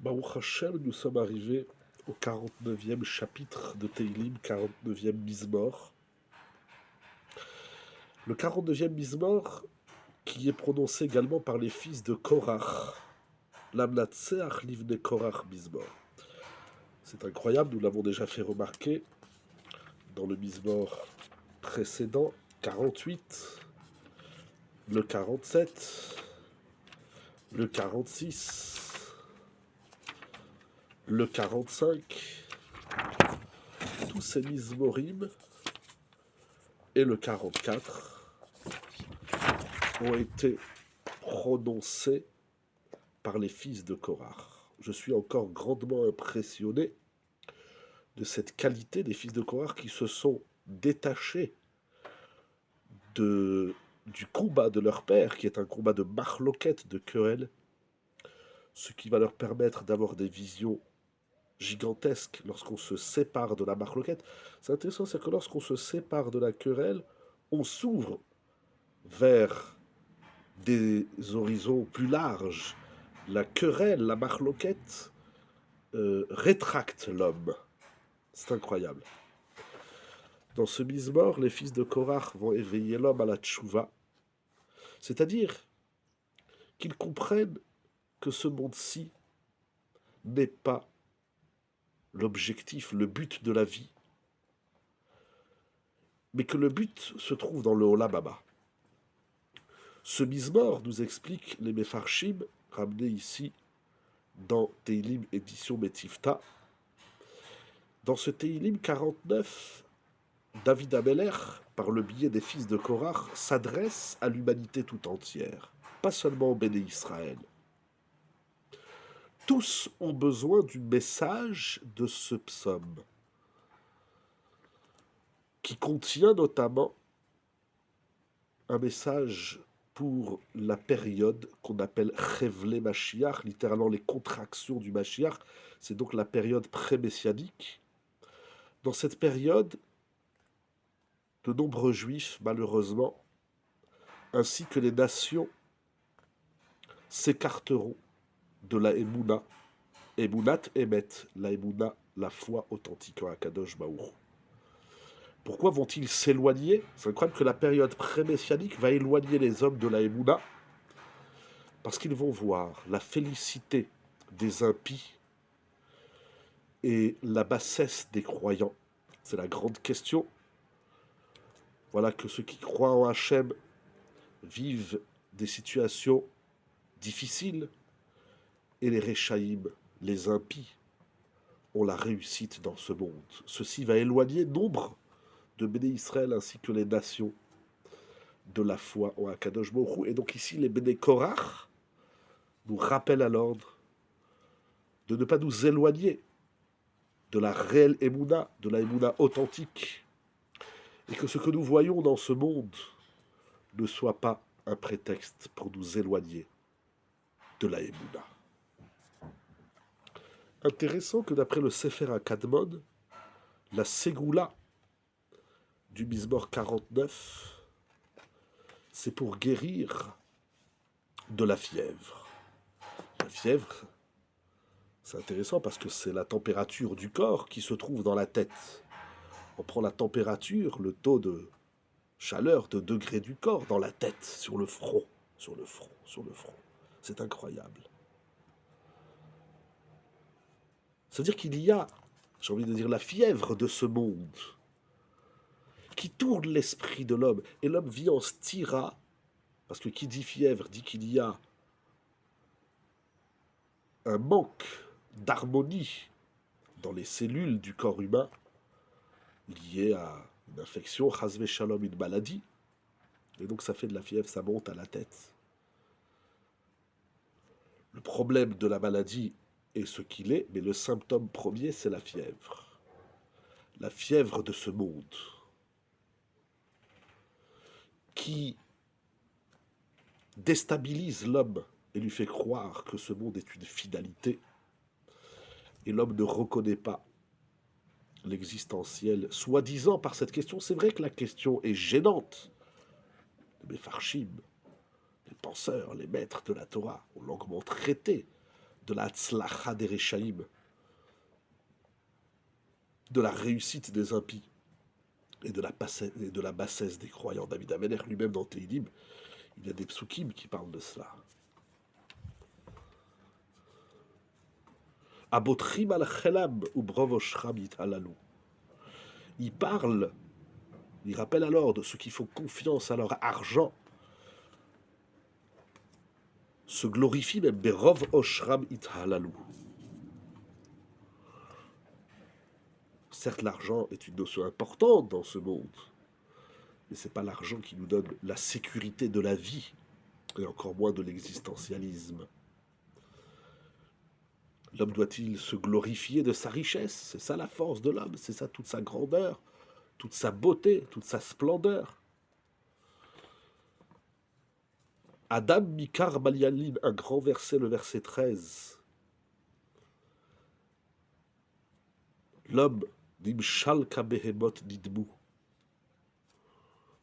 Baruch Hashem, nous sommes arrivés au 49e chapitre de Teilim, 49e Mizmor. Le 49e Mizmor, qui est prononcé également par les fils de Korach. Lamnatseach livne Korach Mizmor. C'est incroyable, nous l'avons déjà fait remarquer dans le Mizmor précédent, 48, le 47, le 46, le 45, tous ces Mizmorim et le 44 ont été prononcés par les fils de Korach. Je suis encore grandement impressionné de cette qualité des fils de Korach qui se sont détachés du combat de leur père, qui est un combat de marloquette, de querelle, ce qui va leur permettre d'avoir des visions gigantesques lorsqu'on se sépare de la marloquette. C'est intéressant, c'est que lorsqu'on se sépare de la querelle, on s'ouvre vers des horizons plus larges. La querelle, la marloquette, rétracte l'homme. C'est incroyable. Dans ce Mizmor, les fils de Korach vont éveiller l'homme à la tchouva, c'est-à-dire qu'ils comprennent que ce monde-ci n'est pas l'objectif, le but de la vie, mais que le but se trouve dans le Olam Haba. Ce Mizmor nous explique les Mefarshim, ramenés ici dans Teilim édition Metifta. Dans ce Teilim 49, David Ameler, par le biais des fils de Korach, s'adresse à l'humanité tout entière, pas seulement au Béné Israël. Tous ont besoin du message de ce psaume, qui contient notamment un message pour la période qu'on appelle Chevlé Mashiach, littéralement les contractions du Mashiach. C'est donc la période pré-messianique. Dans cette période, de nombreux juifs, malheureusement, ainsi que les nations, s'écarteront de la Emouna, Emunat Emet, la Emouna, la foi authentique en Akadosh Baruch. Pourquoi vont-ils s'éloigner? C'est incroyable que la période pré-messianique va éloigner les hommes de la Emouna, parce qu'ils vont voir la félicité des impies et la bassesse des croyants. C'est la grande question. Voilà que ceux qui croient en Hachem vivent des situations difficiles, et les Réchaïm, les impies, ont la réussite dans ce monde. Ceci va éloigner nombre de Béné Israël ainsi que les nations de la foi en Akadosh Baruch Hu. Et donc ici, les Béné Korach nous rappellent à l'ordre de ne pas nous éloigner de la réelle Emouna, de la Emouna authentique, et que ce que nous voyons dans ce monde ne soit pas un prétexte pour nous éloigner de la Emouna. Intéressant que d'après le Sefer HaKadmon, la Ségoula du Mizmor 49, c'est pour guérir de la fièvre. La fièvre, c'est intéressant parce que c'est la température du corps qui se trouve dans la tête. On prend la température, le taux de chaleur de degrés du corps dans la tête, sur le front, sur le front, sur le front. C'est incroyable. C'est-à-dire qu'il y a, j'ai envie de dire, la fièvre de ce monde qui tourne l'esprit de l'homme. Et l'homme vit en stira, parce que qui dit fièvre dit qu'il y a un manque d'harmonie dans les cellules du corps humain lié à une infection, chasvé shalom, une maladie. Et donc ça fait de la fièvre, ça monte à la tête. Le problème de la maladie est ce qu'il est, mais le symptôme premier, c'est la fièvre. La fièvre de ce monde qui déstabilise l'homme et lui fait croire que ce monde est une finalité. Et l'homme ne reconnaît pas l'existentiel, soi-disant par cette question. C'est vrai que la question est gênante. Les Mefarshim, les penseurs, les maîtres de la Torah ont longuement traité de la tzlacha des Rechaïm, de la réussite des impies et de la bassesse des croyants. David Ameler lui-même dans Teilim, il y a des psukim qui parlent de cela. Abotrim al chelam ou brovoshram halalu. Il parle, il rappelle alors de ceux qui font confiance à leur argent, se glorifient même berov oshram halalu. Certes, l'argent est une notion importante dans ce monde, mais ce n'est pas l'argent qui nous donne la sécurité de la vie, et encore moins de l'existentialisme. L'homme doit-il se glorifier de sa richesse? C'est ça la force de l'homme, c'est ça toute sa grandeur, toute sa beauté, toute sa splendeur. Adam Mikar Balialim, un grand verset, le verset 13. L'homme, Dimshal Kabehemot Didmu.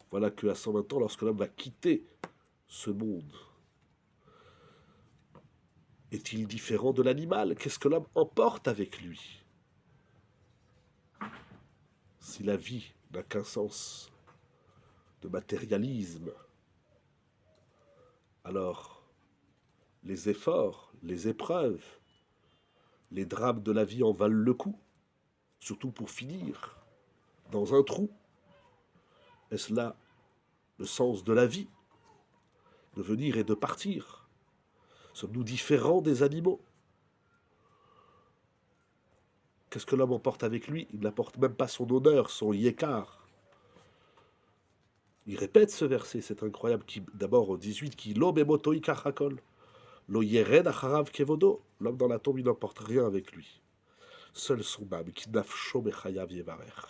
Voilà qu'à 120 ans, lorsque l'homme va quitter ce monde, est-il différent de l'animal? Qu'est-ce que l'homme emporte avec lui? Si la vie n'a qu'un sens de matérialisme, alors les efforts, les épreuves, les drames de la vie en valent le coup, surtout pour finir dans un trou. Est-ce là le sens de la vie, de venir et de partir? Sommes-nous différents des animaux? Qu'est-ce que l'homme emporte avec lui? Il n'apporte même pas son honneur, son yékar. Il répète ce verset, c'est incroyable, d'abord au 18, qui l'homme est motoi kachakol. Lo yeren acharav kevodo. L'homme dans la tombe, il n'emporte rien avec lui. Seul son âme, qui nafsho mechayav yevarer.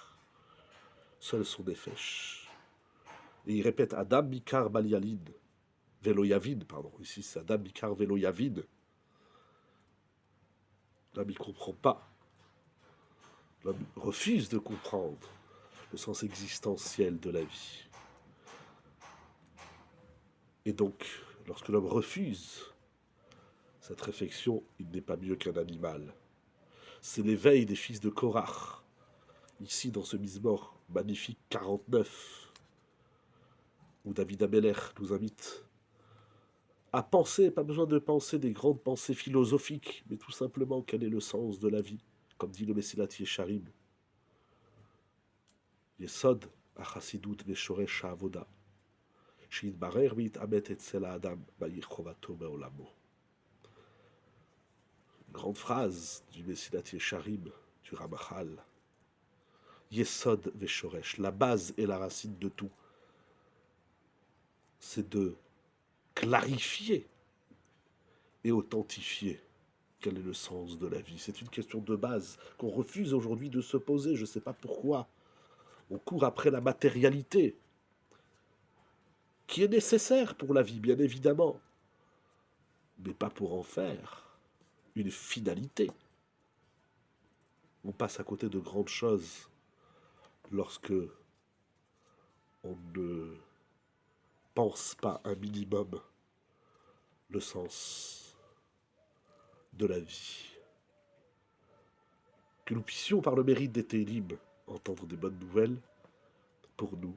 Seul son nefesh. Et il répète Adam Mikar Balialin, Velo Yavid, pardon, ici c'est Adam Mikar Velo Yavid. L'homme, il ne comprend pas. L'homme refuse de comprendre le sens existentiel de la vie. Et donc, lorsque l'homme refuse cette réflexion, il n'est pas mieux qu'un animal. C'est l'éveil des fils de Korach, ici dans ce Mizmor magnifique 49, où David Ameler nous invite à penser, pas besoin de penser des grandes pensées philosophiques, mais tout simplement quel est le sens de la vie, comme dit le Messilat Yesharim. Yesod achassidut veshoresh ha'avoda, she'itbarer v'yit'amet etzel ha'adam ba'ir chovato be'olamo. Grande phrase du Messilat Yesharim, du Ramachal. Yesod veshoresh, la base et la racine de tout, c'est de clarifier et authentifier quel est le sens de la vie. C'est une question de base qu'on refuse aujourd'hui de se poser. Je ne sais pas pourquoi. On court après la matérialité, qui est nécessaire pour la vie, bien évidemment, mais pas pour en faire une finalité. On passe à côté de grandes choses lorsque on ne pense pas un minimum le sens de la vie. Que nous puissions, par le mérite des Télim, entendre des bonnes nouvelles pour nous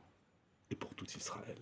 et pour tout Israël.